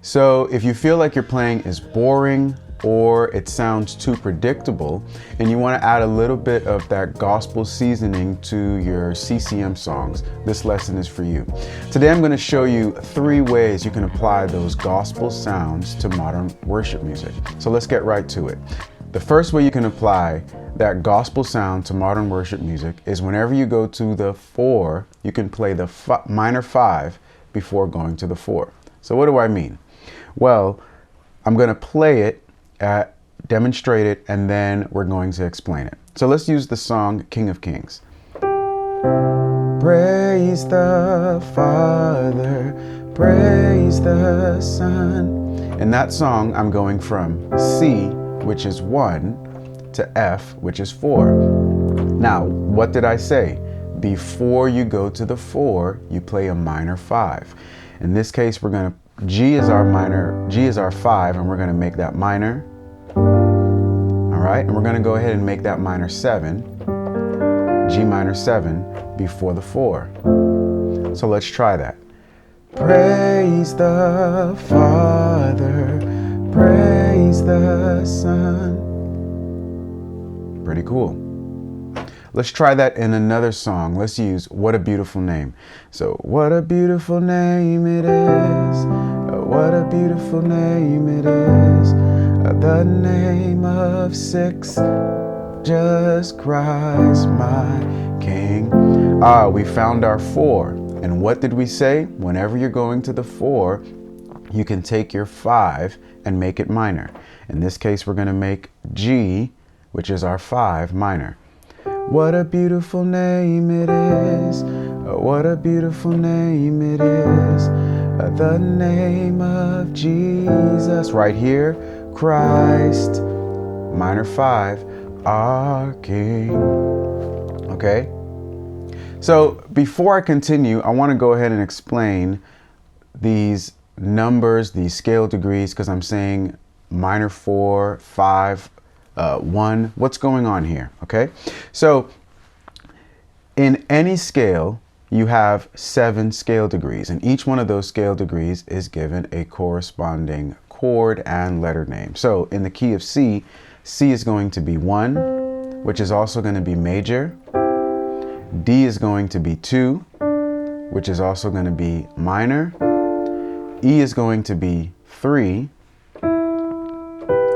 So if you feel like your playing is boring or it sounds too predictable and you want to add a little bit of that gospel seasoning to your CCM songs, this lesson is for you. Today I'm going to show you 3 ways you can apply those gospel sounds to modern worship music. So let's get right to it. The first way you can apply that gospel sound to modern worship music is whenever you go to the 4, you can play the minor 5 before going to the 4. So what do I mean? Well, I'm going to play it, demonstrate it, and then we're going to explain it. So let's use the song King of Kings. Praise the Father, praise the Son. In that song, I'm going from C, which is 1, to F, which is 4. Now, what did I say? Before you go to the 4, you play a minor 5. In this case, G is our 5, and we're going to make that minor. All right, and we're going to go ahead and make that minor 7, G minor 7, before the 4. So let's try that. Praise the Father, praise the Son. Pretty cool. Let's try that in another song. Let's use What a Beautiful Name. So, what a beautiful name it is. What a beautiful name it is. The name of 6, just Christ my King. We found our 4. And what did we say? Whenever you're going to the 4, you can take your 5 and make it minor. In this case, we're going to make G, which is our 5, minor. What a beautiful name it is. What a beautiful name it is. The name of Jesus. Right here, Christ, minor 5, our King. Okay? So before I continue, I want to go ahead and explain these numbers, these scale degrees, because I'm saying minor 4, 5, 1. What's going on here? Okay, so in any scale you have 7 scale degrees, and each one of those scale degrees is given a corresponding chord and letter name. So in the key of C, C is going to be 1, which is also going to be major. D is going to be 2, which is also going to be minor. E is going to be 3,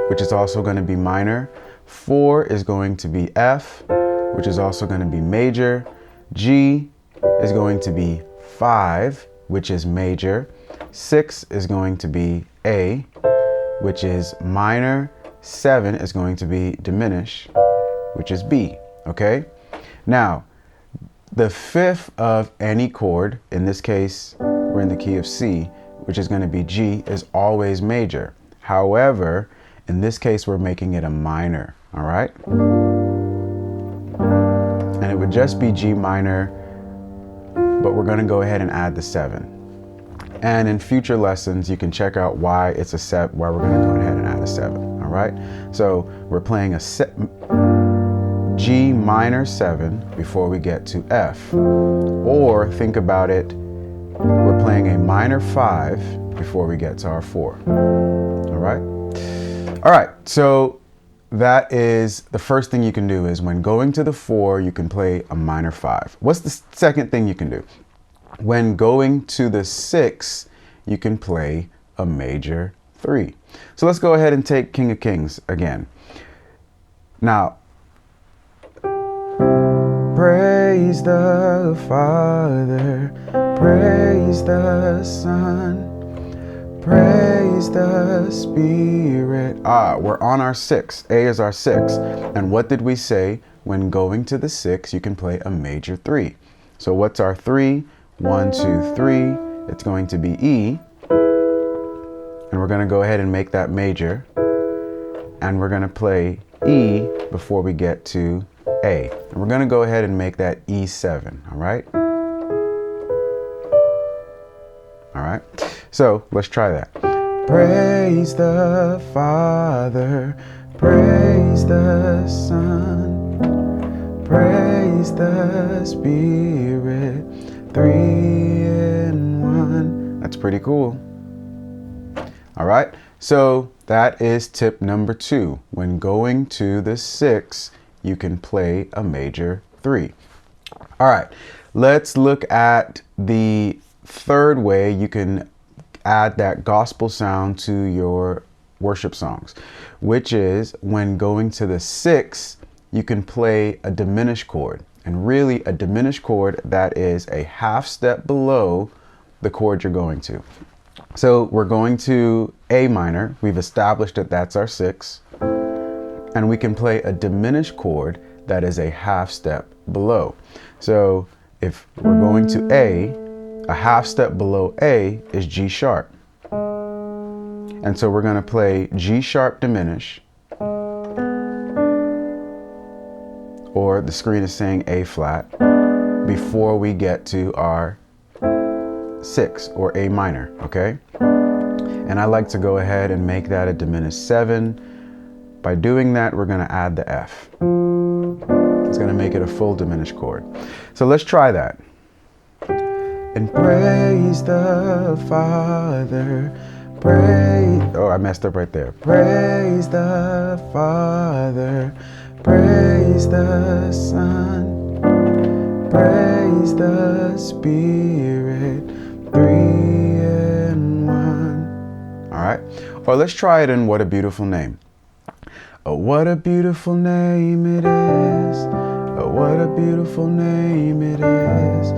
which is also going to be minor. 4 is going to be F, which is also going to be major. G is going to be 5, which is major. 6 is going to be A, which is minor. 7 is going to be diminished, which is B. Okay? Now, the 5th of any chord, in this case, we're in the key of C, which is going to be G, is always major. However, in this case, we're making it a minor, all right? And it would just be G minor, but we're going to go ahead and add the 7. And in future lessons, you can check out why it's a set, why we're going to go ahead and add a 7, all right? So we're playing a G minor 7 before we get to F. Or think about it, we're playing a minor 5 before we get to our 4, all right? All right, so that is the first thing you can do is when going to the 4, you can play a minor 5. What's the second thing you can do? When going to the 6, you can play a major 3. So let's go ahead and take King of Kings again. Now, praise the Father, praise the Son, praise the Spirit. We're on our 6. A is our 6. And what did we say? When going to the 6, you can play a major 3. So what's our 3? 1, 2, 3. It's going to be E. And we're going to go ahead and make that major. And we're going to play E before we get to A. And we're going to go ahead and make that E7. All right? All right. So let's try that. Praise the Father, praise the Son, praise the Spirit, 3 in 1. That's pretty cool. All right, so that is tip number 2. When going to the 6, you can play a major 3. All right, let's look at the third way you can add that gospel sound to your worship songs, which is when going to the 6, you can play a diminished chord. And really, a diminished chord that is a half step below the chord you're going to. So we're going to A minor. We've established that that's our 6. And we can play a diminished chord that is a half step below. So if we're going to a half step below A is G sharp. And so we're going to play G sharp diminish, or the screen is saying A flat, before we get to our 6 or A minor, okay? And I like to go ahead and make that a diminished 7. By doing that, we're going to add the F. It's going to make it a full diminished chord. So let's try that. And praise the Father, praise, oh, I messed up right there. Praise the Father, praise the Son, praise the Spirit, 3 in 1. All right, or let's try it in What a Beautiful Name. Oh, what a beautiful name it is. Oh, what a beautiful name it is.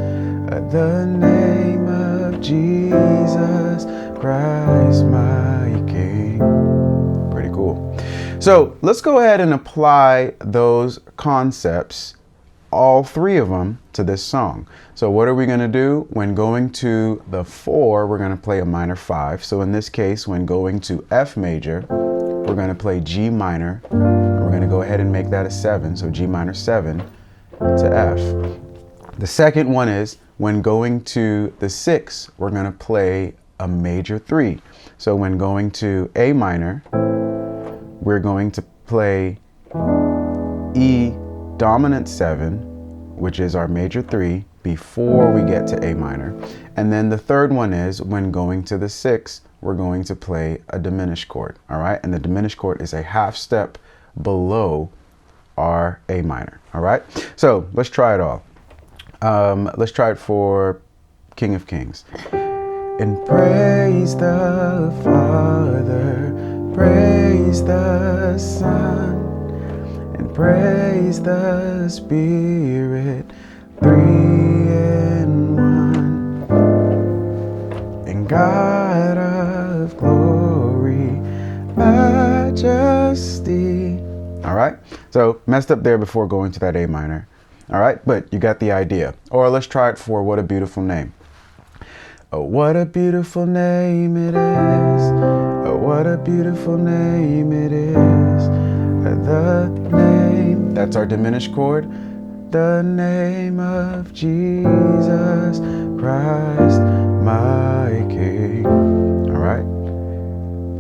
The name of Jesus Christ, my King. Pretty cool. So let's go ahead and apply those concepts, all 3 of them, to this song. So what are we going to do? When going to the 4, we're going to play a minor 5. So in this case, when going to F major, we're going to play G minor. We're going to go ahead and make that a 7. So G minor 7 to F. The second one is when going to the 6, we're going to play a major 3. So when going to A minor, we're going to play E dominant 7, which is our major 3, before we get to A minor. And then the third one is when going to the 6, we're going to play a diminished chord. All right, and the diminished chord is a half step below our A minor. All right, so let's try it all. Let's try it for King of Kings. And praise the Father, praise the Son, and praise the Spirit, 3 in 1. And God of glory, majesty. All right, so messed up there before going to that A minor. All right, but you got the idea. Or let's try it for What a Beautiful Name. Oh, what a beautiful name it is. Oh, what a beautiful name it is. The name, that's our diminished chord. The name of Jesus Christ, my King. All right,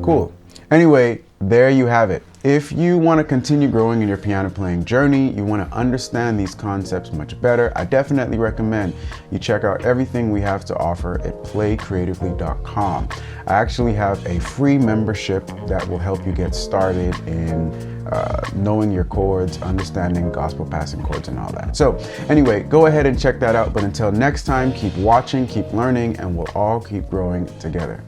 cool. Anyway, there you have it. If you want to continue growing in your piano playing journey, you want to understand these concepts much better, I definitely recommend you check out everything we have to offer at playcreatively.com. I actually have a free membership that will help you get started in knowing your chords, understanding gospel passing chords and all that. So anyway, go ahead and check that out. But until next time, keep watching, keep learning, and we'll all keep growing together.